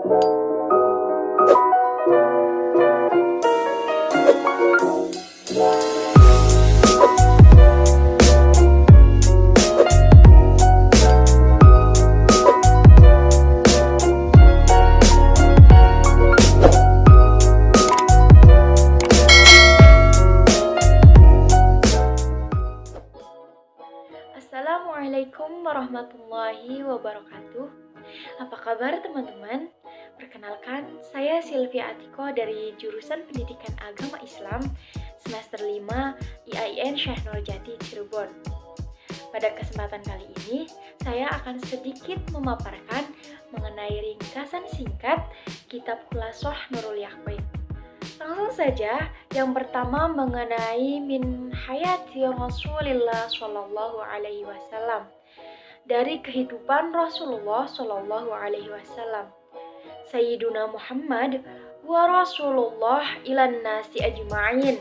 Assalamualaikum warahmatullahi wabarakatuh. Apa kabar teman-teman? Perkenalkan, saya Sylvia Atiko dari jurusan Pendidikan Agama Islam semester 5 IAIN Syekh Nurjati Cirebon. Pada kesempatan kali ini, saya akan sedikit memaparkan mengenai ringkasan singkat Kitab Khulasoh Nurul Yaqin. Langsung saja, yang pertama mengenai min hayati Rasulillah Shallallahu Alaihi Wasallam, dari kehidupan Rasulullah Shallallahu Alaihi Wasallam. Sayyiduna Muhammad wa Rasulullah ilan nasi ajma'in,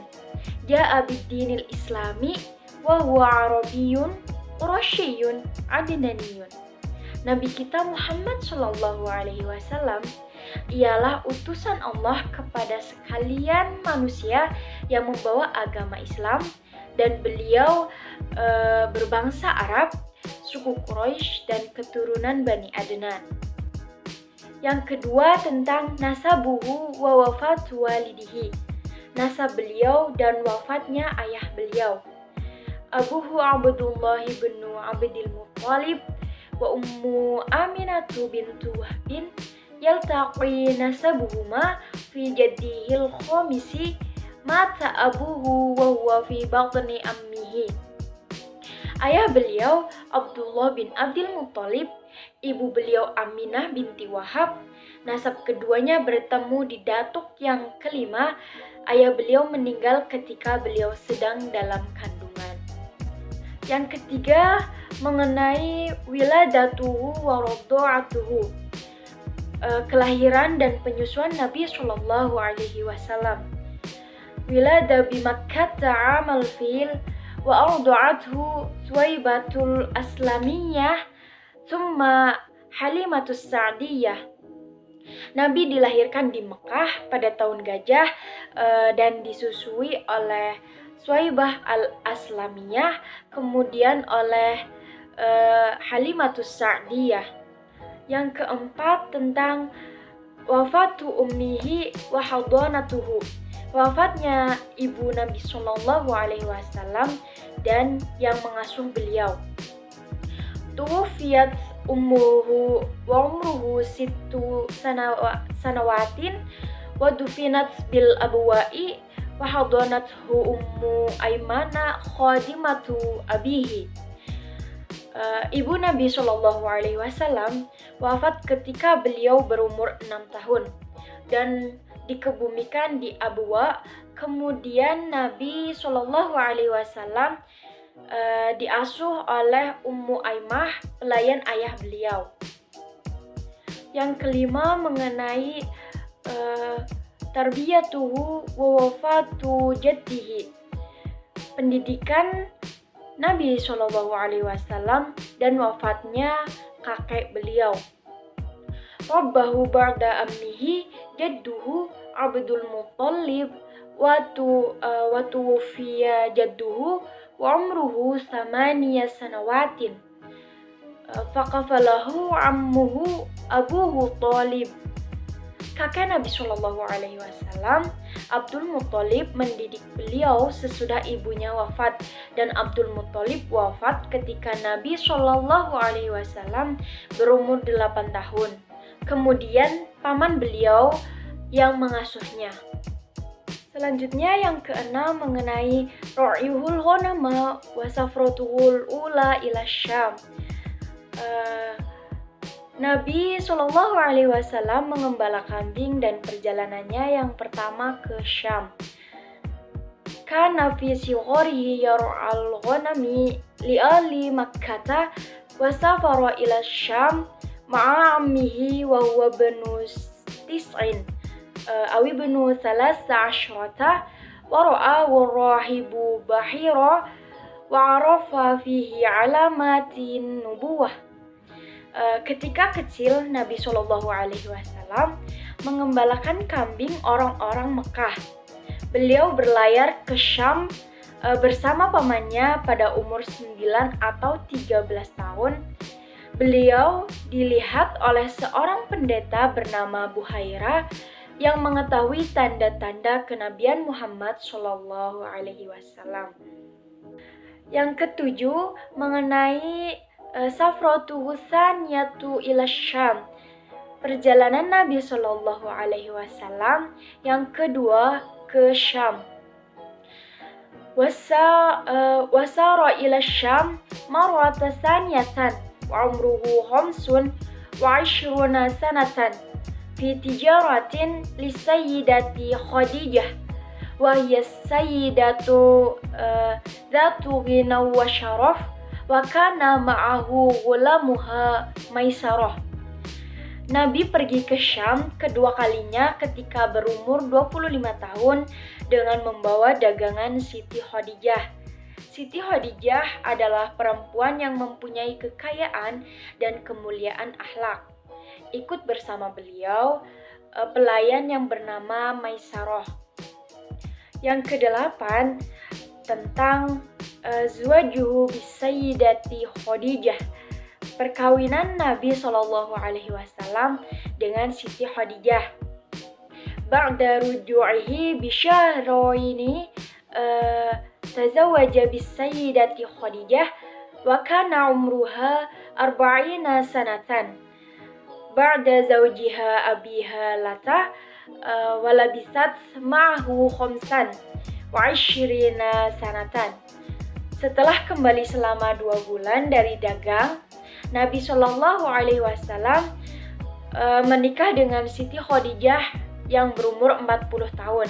ja'a bid-dinil islami wa huwa arabiyyun qurasyiyun adnaniyun. Nabi kita Muhammad Shallallahu Alaihi Wasallam ialah utusan Allah kepada sekalian manusia yang membawa agama Islam, dan beliau berbangsa Arab, suku Quraisy dan keturunan Bani Adnan. Yang kedua tentang nasabuhu wa wafat walidihi, nasab beliau dan wafatnya ayah beliau. Abuhu Abdullah bin Abdul Muttalib wa ummu Aminatu bintu Wahbin yaltaqi nasabuhuma fi jaddihil khamisi mata abuhu wa huwa fi batni ammihi. Ayah beliau Abdullah bin Abdul Muttalib, ibu beliau Aminah binti Wahab. Nasab keduanya bertemu di datuk yang kelima. Ayah beliau meninggal ketika beliau sedang dalam kandungan. Yang ketiga mengenai wiladatuhu wa radha'atuhu, kelahiran dan penyusuan Nabi Shallallahu Alaihi Wasallam. Wilada bi Makkah amal fil wa arda'athu Suwaibatul Aslamiyah thumma Halimatus Sa'diyah. Nabi dilahirkan di Mekah pada tahun gajah dan disusui oleh Suwaibah al-Aslamiyah, kemudian oleh Halimatus Sa'diyah. Yang keempat tentang wafatu ummihi wa hadanatuhu, wafatnya ibu Nabi Shallallahu Alaihi Wasallam dan yang mengasuh beliau. Tuwfiyat ummuhu wa umruhu sittu sanawatin wa dufinat bil abwa'i wa hadanathu ummu Aymana khadimatu abihi. Ibu Nabi Shallallahu Alaihi Wasallam wafat ketika beliau berumur 6 tahun dan dikebumikan di Abwa. Kemudian Nabi Shallallahu Alaihi Wasallam diasuh oleh Ummu Aymah, pelayan ayah beliau. Yang kelima mengenai tarbiyatuhu wa wafatu jaddihi, pendidikan Nabi Shallallahu Alaihi Wasallam dan wafatnya kakek beliau. Rabbahu ba'da ammihi jadduhu Abdul Muttalib wa tuwfiya jadduhu wa umruhu 8 sanawatin faqafalahu ammuhu Abuhu Talib. Kakek Nabi Shallallahu Alaihi Wasallam, Abdul Muttalib, mendidik beliau sesudah ibunya wafat, dan Abdul Muttalib wafat ketika Nabi Shallallahu Alaihi Wasallam berumur 8 tahun. Kemudian paman beliau yang mengasuhnya. Selanjutnya yang keenam mengenai Ra'yuhul Ghanama wa safratuhul ula ila Syam. Nabi Shallallahu Alaihi Wasallam mengembala kambing dan perjalanannya yang pertama ke Syam. Kana fi sigharihi yar'al ghanami li ali Makkah wa safara ila Syam ma'a ammihi wa huwa banu tis'in awi banu thalatha asyrata wa ra'a rahibu bahira wa arafa fihi alamatin nubuwah. Ketika kecil, Nabi Shallallahu Alaihi Wasallam mengembalakan kambing orang-orang Mekah. Beliau berlayar ke Syam bersama pamannya pada umur 9 atau 13 tahun. Beliau dilihat oleh seorang pendeta bernama Buhaira yang mengetahui tanda-tanda kenabian Muhammad Shallallahu Alaihi Wasallam. Yang ketujuh, mengenai Safratuhu Tsaniyatu ila Syam, perjalanan Nabi Shallallahu Alaihi Wasallam yang kedua ke Syam. Wasara ila Syam marwata tsaniyatan wa umruhu khamsun wa 'ishruna sanatan fi tijaratin li sayyidati Khadijah wa hiya sayyidatu dzatu ghina wa syaraf wa kana ma'ahu ghulamuha Maisarah. Nabi pergi ke Syam kedua kalinya ketika berumur 25 tahun dengan membawa dagangan Siti Khadijah. Siti Khadijah adalah perempuan yang mempunyai kekayaan dan kemuliaan akhlak. Ikut bersama beliau pelayan yang bernama Maisarah. Yang kedelapan, tentang Zuwajuhu bisayyidati Khadijah, perkawinan Nabi Shallallahu Alaihi Wasallam dengan Siti Khadijah. Ba'da ruju'ihi bisyahraini tazawwaja bisayyidati Khadijah wa kana umruha 40 sanatan. Ba'da zawjiha abiha lata walabisat ma'ahu khamsan wa 20 sanatan. Setelah kembali selama 2 bulan dari dagang, Nabi Shallallahu Alaihi Wasallam menikah dengan Siti Khadijah yang berumur 40 tahun.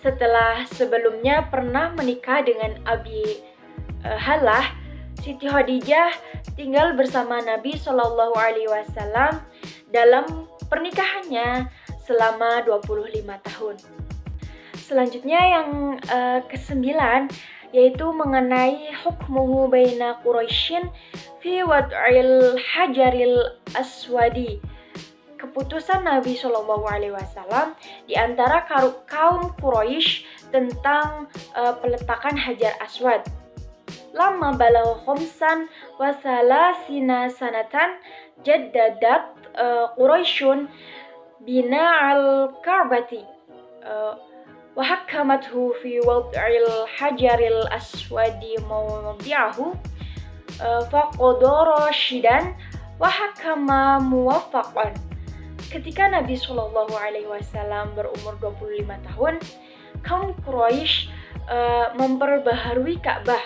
Setelah sebelumnya pernah menikah dengan Abi Halah, Siti Khadijah tinggal bersama Nabi Shallallahu Alaihi Wasallam dalam pernikahannya selama 25 tahun. Selanjutnya yang kesembilan, yaitu mengenai hukmuhu baina Quraisyin fi wad'il hajaril aswadi, keputusan Nabi Shallallahu Alaihi Wasallam di antara kaum Quraisy tentang peletakan hajar aswad. Lama balau khamsan wa salasina sanatan jaddadat Quraisyun bina al-Ka'bati wa hakamathu fi wad'il hajaril aswadi mawdi'ahu faqadara rasyidan wa hakama muwaffaqan. Ketika Nabi Shallallahu Alaihi Wasallam berumur 25 tahun, kaum Quraisy memperbaharui Ka'bah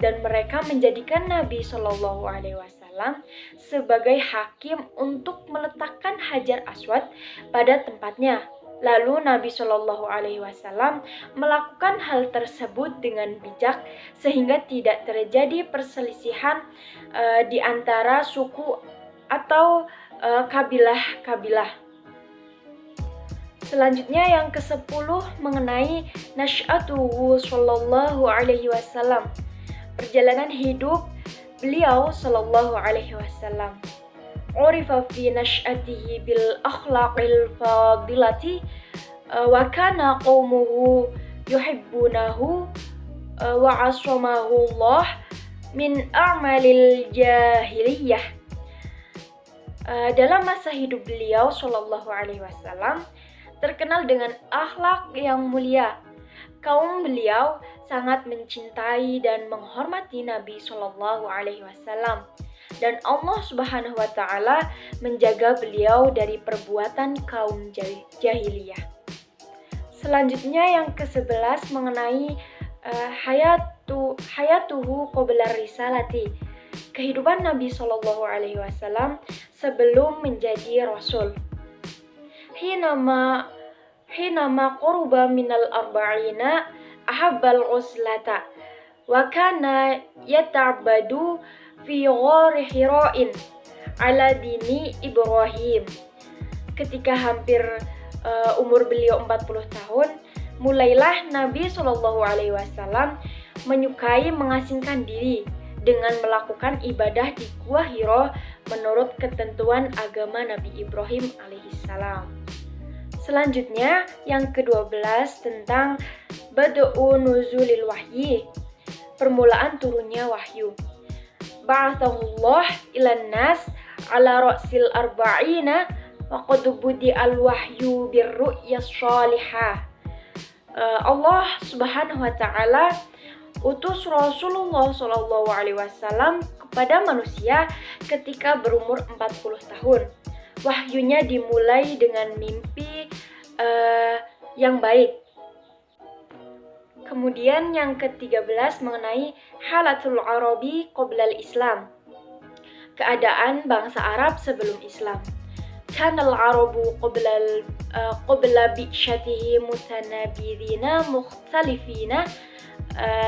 dan mereka menjadikan Nabi Shallallahu Alaihi Wasallam sebagai hakim untuk meletakkan hajar aswad pada tempatnya. Lalu Nabi Shallallahu Alaihi Wasallam melakukan hal tersebut dengan bijak sehingga tidak terjadi perselisihan di antara suku atau kabilah-kabilah. Selanjutnya yang ke-10 mengenai Nash'atuhu Shallallahu Alaihi Wasallam, perjalanan hidup beliau Shallallahu Alaihi Wasallam. Urifa fi nash'atihi bil akhlaqil fadilati wa kana qaumuhu yuhibbunahu wa asamahu Allah min a'malil jahiliyah. Dalam masa hidup beliau Shallallahu Alaihi Wasallam terkenal dengan akhlak yang mulia. Kaum beliau sangat mencintai dan menghormati Nabi Shallallahu Alaihi Wasallam. Dan Allah Subhanahu wa Ta'ala menjaga beliau dari perbuatan kaum jahiliyah. Selanjutnya yang ke-11 mengenai hayatuhu qabla risalati, kehidupan Nabi Shallallahu Alaihi Wasallam sebelum menjadi Rasul. Hinama quruba minal arba'ina ahabbal uslata wa kana yata'badu fi ghari Hira'in ala dini Ibrahim. Ketika hampir umur beliau 40 tahun, mulailah Nabi Shallallahu Alaihi Wasallam menyukai mengasingkan diri dengan melakukan ibadah di Gua Hira menurut ketentuan agama Nabi Ibrahim alaihissalam. Selanjutnya yang ke-12 tentang Bad'u nuzulil wahyi, permulaan turunnya wahyu. Ba'athahullah ilan nas ala ra'sil arba'ina wa qad budi'al wahyu birru'yas shalihah. Allah Subhanahu wa taala utus Rasulullah Shallallahu alaihi wasallam kepada manusia ketika berumur 40 tahun. Wahyunya dimulai dengan mimpi yang baik. Kemudian yang ke-13 mengenai halatul Arabi qoblal Islam, keadaan bangsa Arab sebelum Islam. Kanal Arabu qabla bi'syatihi mutanabidina mukhtalifina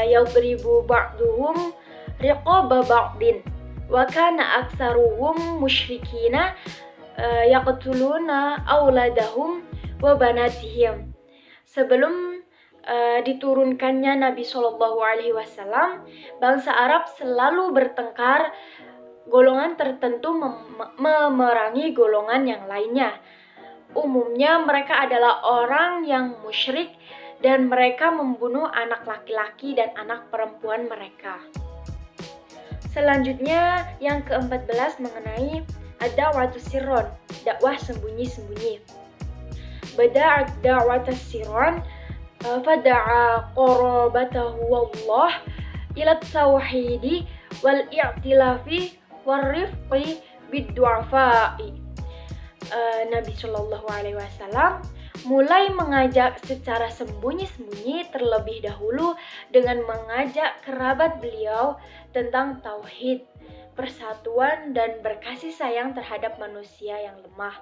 yadribu ba'duhum riqaba ba'din wa kana aktsaruhum musyrikina yaqtuluna auladahum wa banatihim. Sebelum diturunkannya Nabi Shallallahu Alaihi Wasallam, bangsa Arab selalu bertengkar, golongan tertentu memerangi golongan yang lainnya. Umumnya mereka adalah orang yang musyrik dan mereka membunuh anak laki-laki dan anak perempuan mereka. Selanjutnya yang ke-14 mengenai ad-da'watu sirron, dakwah sembunyi-sembunyi. Bada'at da'watu sirron fada'a qarabatahu wallah ila tauhidi wal i'tilafi warifqi bid-du'afa'i. Nabi Shallallahu Alaihi Wasallam mulai mengajak secara sembunyi-sembunyi terlebih dahulu dengan mengajak kerabat beliau tentang tauhid, persatuan dan berkasih sayang terhadap manusia yang lemah.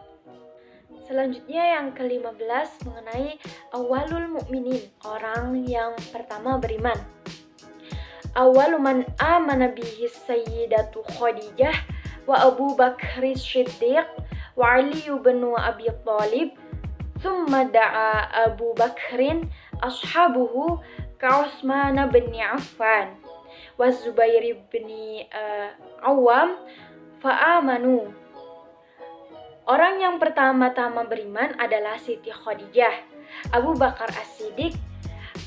Selanjutnya yang ke-15 mengenai awalul mu'minin, orang yang pertama beriman. Awalu man amana bihi sayyidatu Khadijah wa Abu Bakr Siddiq wa Ali bin Abi Thalib, thumma da'a Abu Bakrin ashabuhu ka Utsman bin Affan wa Zubair bin Awam fa amanu. Orang yang pertama-tama beriman adalah Siti Khadijah, Abu Bakar As-Siddiq,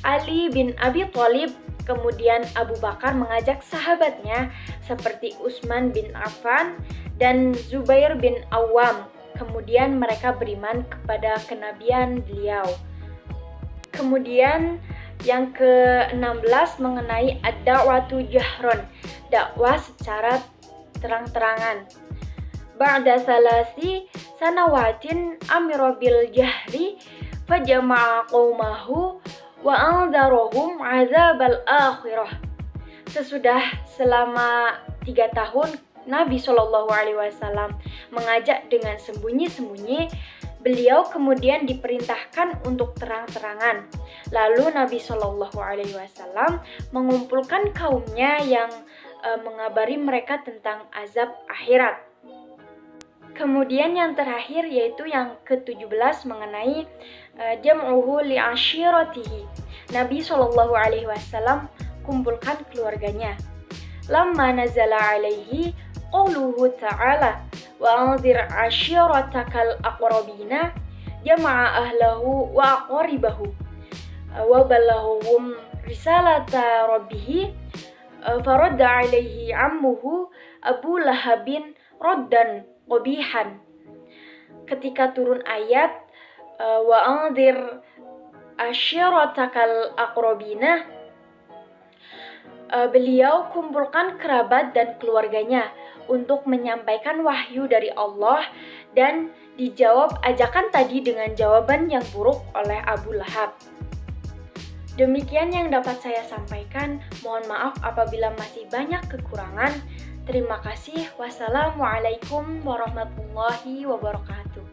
Ali bin Abi Thalib, kemudian Abu Bakar mengajak sahabatnya seperti Utsman bin Affan dan Zubair bin Awam. Kemudian mereka beriman kepada kenabian beliau. Kemudian yang ke-16 mengenai ad-da'watu jahron, dakwah secara terang-terangan. Ba'da salasi sanawatin amira bil jahri fajama'a qaumahu wa anzarahum azabal akhirah. Sesudah selama 3 tahun Nabi Shallallahu Alaihi Wasallam mengajak dengan sembunyi-sembunyi, beliau kemudian diperintahkan untuk terang-terangan. Lalu Nabi Shallallahu Alaihi Wasallam mengumpulkan kaumnya yang mengabari mereka tentang azab akhirat. Kemudian yang terakhir yaitu yang ke-17 mengenai jam'uhu li'ashiratihi. Nabi Shallallahu Alaihi Wasallam kumpulkan keluarganya. Lamma nazala alaihi qauluhu ta'ala wa anzir ashiratakal aqrabina jama'a ahlahu wa aqribahu wa balaghum risalata rabbih faradda alaihi ammuhu Abu Lahabin raddan qabihan. Ketika turun ayat wa anzir ashiratakal aqrabina, beliau kumpulkan kerabat dan keluarganya untuk menyampaikan wahyu dari Allah, dan dijawab ajakan tadi dengan jawaban yang buruk oleh Abu Lahab. Demikian yang dapat saya sampaikan. Mohon maaf apabila masih banyak kekurangan. Terima kasih. Wassalamualaikum warahmatullahi wabarakatuh.